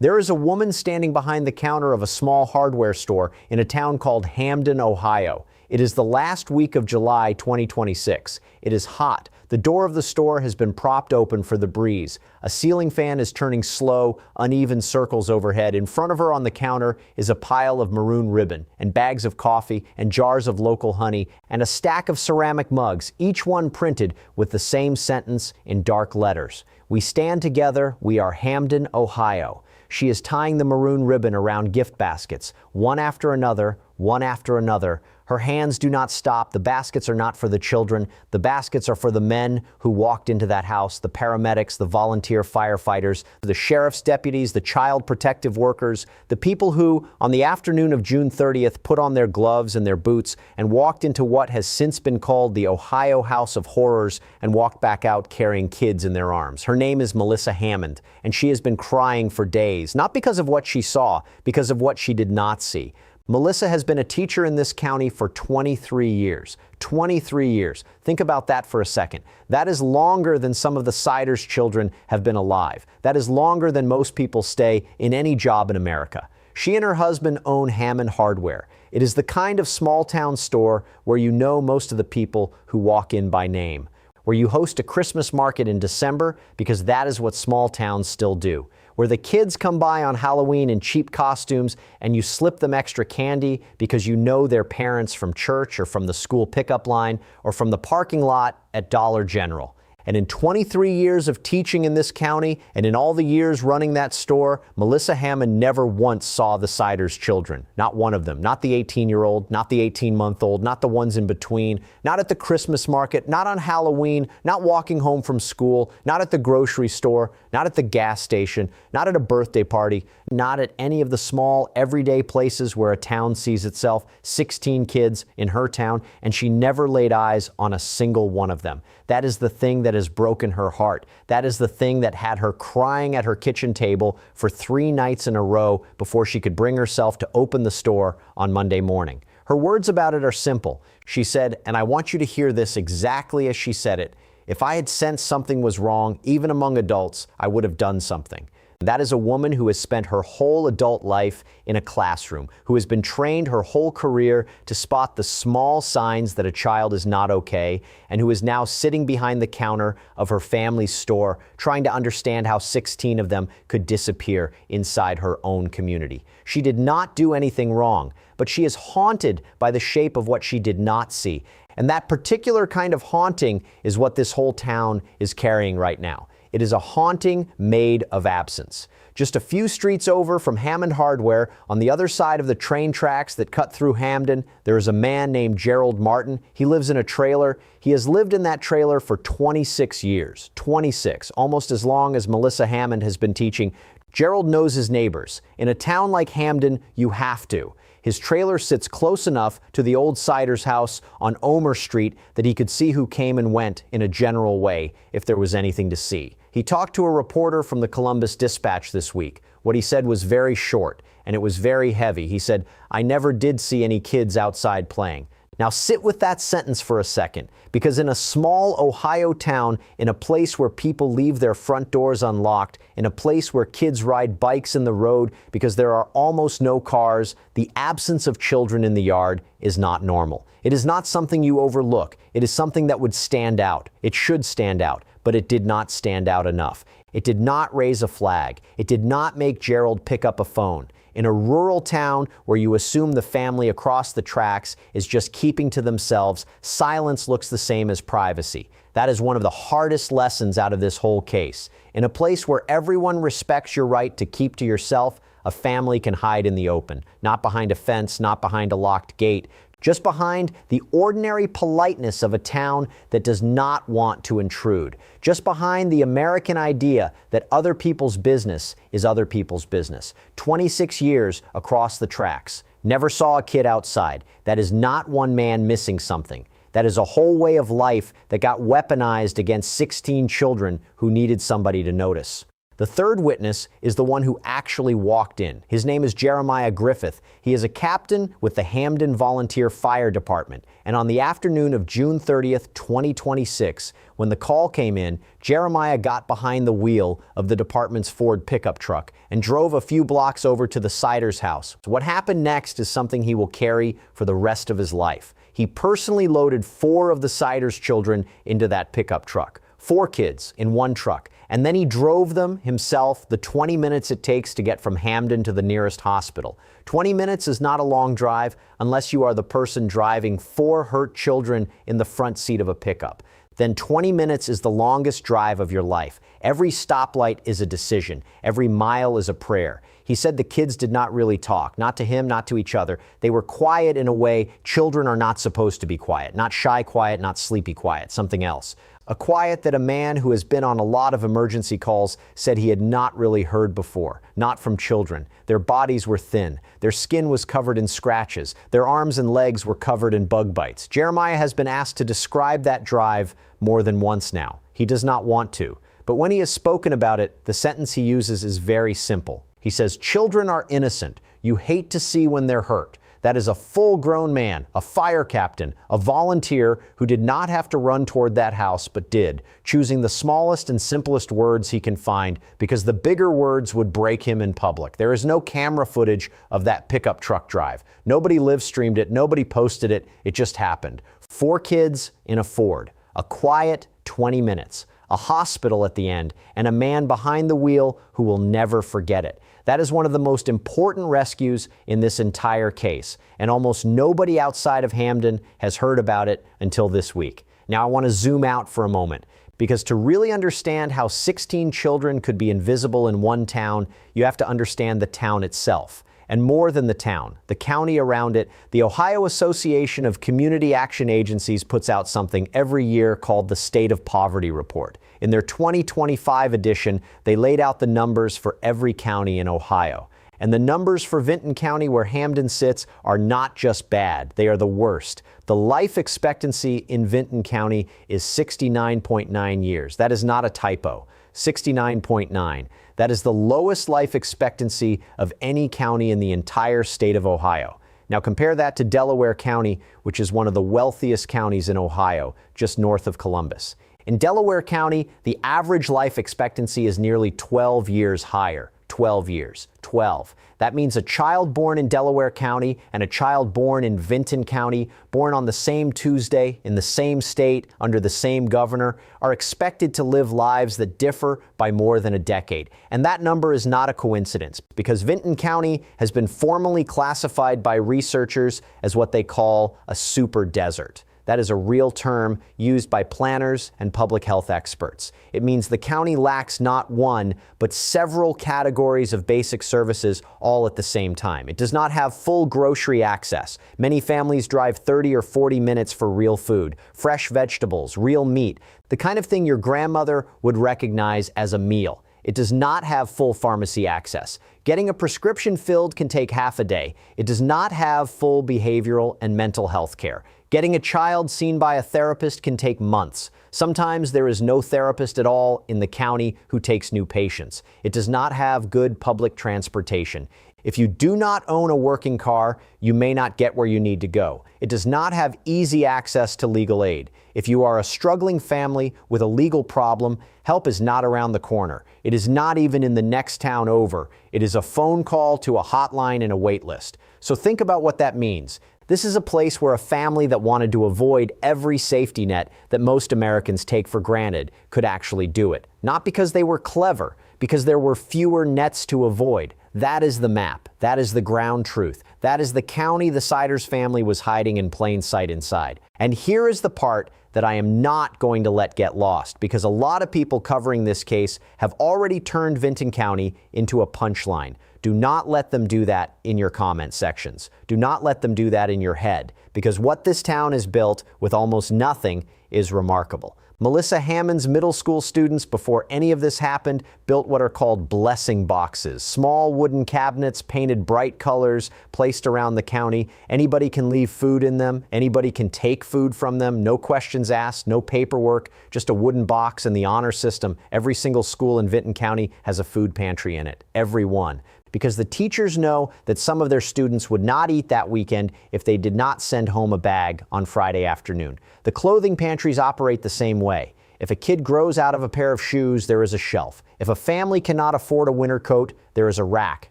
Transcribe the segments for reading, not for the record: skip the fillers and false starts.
There is a woman standing behind the counter of a small hardware store in a town called Hamden, Ohio. It is the last week of July 2026. It is hot. The door of the store has been propped open for the breeze. A ceiling fan is turning slow, uneven circles overhead. In front of her on the counter is a pile of maroon ribbon and bags of coffee and jars of local honey and a stack of ceramic mugs, each one printed with the same sentence in dark letters. We stand together. We are Hamden, Ohio. She is tying the maroon ribbon around gift baskets, one after another, one after another. Her hands do not stop. The baskets are not for the children. The baskets are for the men who walked into that house, the paramedics, the volunteer firefighters, the sheriff's deputies, the child protective workers, the people who, on the afternoon of June 30th, put on their gloves and their boots and walked into what has since been called the Ohio House of Horrors and walked back out carrying kids in their arms. Her name is Melissa Hammond, and she has been crying for days, not because of what she saw, because of what she did not see. Melissa has been a teacher in this county for 23 years. 23 years. Think about that for a second. That is longer than some of the Siders' children have been alive. That is longer than most people stay in any job in America. She and her husband own Hammond Hardware. It is the kind of small-town store where you know most of the people who walk in by name, where you host a Christmas market in December because that is what small towns still do, where the kids come by on Halloween in cheap costumes and you slip them extra candy because you know their parents from church or from the school pickup line or from the parking lot at Dollar General. And in 23 years of teaching in this county and in all the years running that store, Melissa Hammond never once saw the Siders' children. Not one of them. Not the 18-year-old, not the 18-month-old, not the ones in between, not at the Christmas market, not on Halloween, not walking home from school, not at the grocery store, not at the gas station, not at a birthday party, not at any of the small, everyday places where a town sees itself. 16 kids in her town, and she never laid eyes on a single one of them. That is the thing that has broken her heart. That is the thing that had her crying at her kitchen table for 3 nights in a row before she could bring herself to open the store on Monday morning. Her words about it are simple. She said, and I want you to hear this exactly as she said it, if I had sensed something was wrong, even among adults, I would have done something. That is a woman who has spent her whole adult life in a classroom, who has been trained her whole career to spot the small signs that a child is not okay, and who is now sitting behind the counter of her family's store, trying to understand how 16 of them could disappear inside her own community. She did not do anything wrong, but she is haunted by the shape of what she did not see. And that particular kind of haunting is what this whole town is carrying right now. It is a haunting made of absence. Just a few streets over from Hammond Hardware, on the other side of the train tracks that cut through Hamden, there is a man named Gerald Martin. He lives in a trailer. He has lived in that trailer for 26 years. 26, almost as long as Melissa Hammond has been teaching. Gerald knows his neighbors. In a town like Hamden, you have to. His trailer sits close enough to the old Siders' house on Omer Street that he could see who came and went in a general way if there was anything to see. He talked to a reporter from the Columbus Dispatch this week. What he said was very short, and it was very heavy. He said, I never did see any kids outside playing. Now sit with that sentence for a second, because in a small Ohio town, in a place where people leave their front doors unlocked, in a place where kids ride bikes in the road because there are almost no cars, the absence of children in the yard is not normal. It is not something you overlook. It is something that would stand out. It should stand out, but it did not stand out enough. It did not raise a flag. It did not make Gerald pick up a phone. In a rural town where you assume the family across the tracks is just keeping to themselves, silence looks the same as privacy. That is one of the hardest lessons out of this whole case. In a place where everyone respects your right to keep to yourself, a family can hide in the open, not behind a fence, not behind a locked gate, just behind the ordinary politeness of a town that does not want to intrude, just behind the American idea that other people's business is other people's business. 26 years across the tracks. Never saw a kid outside. That is not one man missing something. That is a whole way of life that got weaponized against 16 children who needed somebody to notice. The third witness is the one who actually walked in. His name is Jeremiah Griffith. He is a captain with the Hamden Volunteer Fire Department. And on the afternoon of June 30th, 2026, when the call came in, Jeremiah got behind the wheel of the department's Ford pickup truck and drove a few blocks over to the Siders house. What happened next is something he will carry for the rest of his life. He personally loaded 4 of the Siders children into that pickup truck. 4 kids in one truck, and then he drove them himself the 20 minutes it takes to get from Hamden to the nearest hospital. 20 minutes is not a long drive unless you are the person driving 4 hurt children in the front seat of a pickup. Then 20 minutes is the longest drive of your life. Every stoplight is a decision. Every mile is a prayer. He said the kids did not really talk, not to him, not to each other. They were quiet in a way children are not supposed to be quiet, not shy quiet, not sleepy quiet, something else. A quiet that a man who has been on a lot of emergency calls said he had not really heard before, not from children. Their bodies were thin. Their skin was covered in scratches. Their arms and legs were covered in bug bites. Jeremiah has been asked to describe that drive more than once now. He does not want to. But when he has spoken about it, the sentence he uses is very simple. He says, "Children are innocent. You hate to see when they're hurt." That is a full-grown man, a fire captain, a volunteer who did not have to run toward that house but did, choosing the smallest and simplest words he can find because the bigger words would break him in public. There is no camera footage of that pickup truck drive. Nobody live-streamed it, nobody posted it, it just happened. 4 kids in a Ford, a quiet 20 minutes, a hospital at the end, and a man behind the wheel who will never forget it. That is one of the most important rescues in this entire case, and almost nobody outside of Hamden has heard about it until this week. Now I want to zoom out for a moment, because to really understand how 16 children could be invisible in one town, you have to understand the town itself. And more than the town, the county around it, the Ohio Association of Community Action Agencies puts out something every year called the State of Poverty Report. In their 2025 edition, they laid out the numbers for every county in Ohio. And the numbers for Vinton County, where Hamden sits, are not just bad, they are the worst. The life expectancy in Vinton County is 69.9 years. That is not a typo. 69.9. That is the lowest life expectancy of any county in the entire state of Ohio. Now compare that to Delaware County, which is one of the wealthiest counties in Ohio, just north of Columbus. In Delaware County, the average life expectancy is nearly 12 years higher. 12 years. 12. That means a child born in Delaware County and a child born in Vinton County, born on the same Tuesday, in the same state, under the same governor, are expected to live lives that differ by more than a decade. And that number is not a coincidence, because Vinton County has been formally classified by researchers as what they call a super desert. That is a real term used by planners and public health experts. It means the county lacks not one, but several categories of basic services all at the same time. It does not have full grocery access. Many families drive 30 or 40 minutes for real food, fresh vegetables, real meat, the kind of thing your grandmother would recognize as a meal. It does not have full pharmacy access. Getting a prescription filled can take half a day. It does not have full behavioral and mental health care. Getting a child seen by a therapist can take months. Sometimes there is no therapist at all in the county who takes new patients. It does not have good public transportation. If you do not own a working car, you may not get where you need to go. It does not have easy access to legal aid. If you are a struggling family with a legal problem, help is not around the corner. It is not even in the next town over. It is a phone call to a hotline and a wait list. So think about what that means. This is a place where a family that wanted to avoid every safety net that most Americans take for granted could actually do it. Not because they were clever, because there were fewer nets to avoid. That is the map. That is the ground truth. That is the county the Siders family was hiding in plain sight inside. And here is the part that I am not going to let get lost, because a lot of people covering this case have already turned Vinton County into a punchline. Do not let them do that in your comment sections. Do not let them do that in your head, because what this town has built with almost nothing is remarkable. Melissa Hammond's middle school students, before any of this happened, built what are called blessing boxes. Small wooden cabinets painted bright colors placed around the county. Anybody can leave food in them. Anybody can take food from them. No questions asked, no paperwork, just a wooden box and the honor system. Every single school in Vinton County has a food pantry in it. Every one. Because the teachers know that some of their students would not eat that weekend if they did not send home a bag on Friday afternoon. The clothing pantries operate the same way. If a kid grows out of a pair of shoes, there is a shelf. If a family cannot afford a winter coat, there is a rack.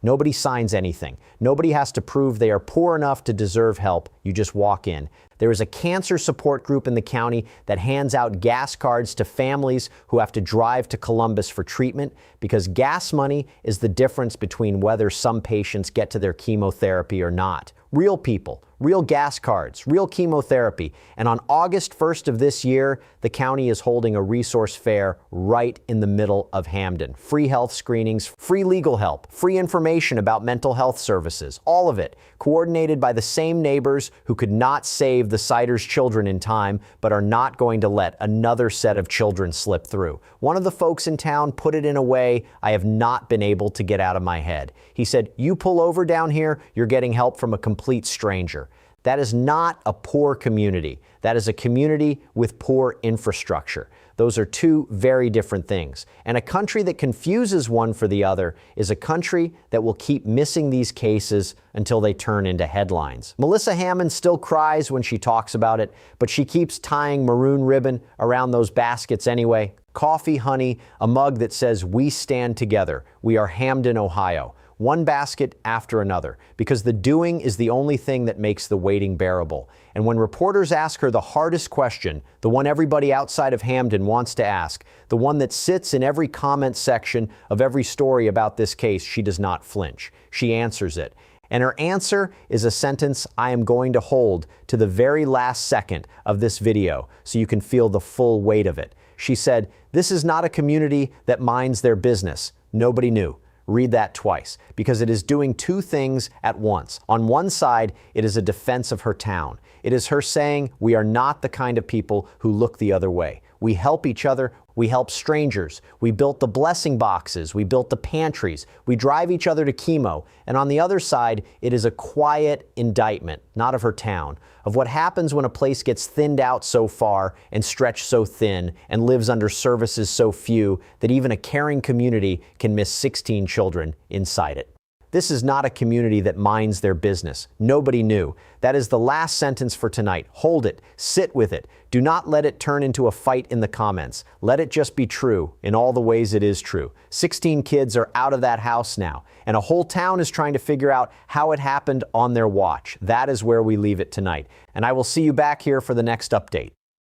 Nobody signs anything. Nobody has to prove they are poor enough to deserve help. You just walk in. There is a cancer support group in the county that hands out gas cards to families who have to drive to Columbus for treatment, because gas money is the difference between whether some patients get to their chemotherapy or not. Real people, real gas cards, real chemotherapy. And on August 1st of this year, the county is holding a resource fair right in the middle of Hamden. Free health screenings, free legal help, free information about mental health services, all of it coordinated by the same neighbors who could not save the Siders' children in time, but are not going to let another set of children slip through. One of the folks in town put it in a way I have not been able to get out of my head. He said, "You pull over down here, you're getting help from a complete stranger." That is not a poor community. That is a community with poor infrastructure. Those are two very different things. And a country that confuses one for the other is a country that will keep missing these cases until they turn into headlines. Melissa Hammond still cries when she talks about it, but she keeps tying maroon ribbon around those baskets anyway. Coffee, honey, a mug that says, "We stand together. We are Hamden, Ohio." One basket after another, because the doing is the only thing that makes the waiting bearable. And when reporters ask her the hardest question, the one everybody outside of Hamden wants to ask, the one that sits in every comment section of every story about this case, she does not flinch. She answers it. And her answer is a sentence I am going to hold to the very last second of this video so you can feel the full weight of it. She said, "This is not a community that minds their business. Nobody knew." Read that twice, because it is doing two things at once. On one side, it is a defense of her town. It is her saying, we are not the kind of people who look the other way. We help each other. We help strangers. We built the blessing boxes. We built the pantries. We drive each other to chemo. And on the other side, it is a quiet indictment, not of her town, of what happens when a place gets thinned out so far and stretched so thin and lives under services so few that even a caring community can miss 16 children inside it. This is not a community that minds their business. Nobody knew. That is the last sentence for tonight. Hold it. Sit with it. Do not let it turn into a fight in the comments. Let it just be true in all the ways it is true. 16 kids are out of that house now, and a whole town is trying to figure out how it happened on their watch. That is where we leave it tonight. And I will see you back here for the next update.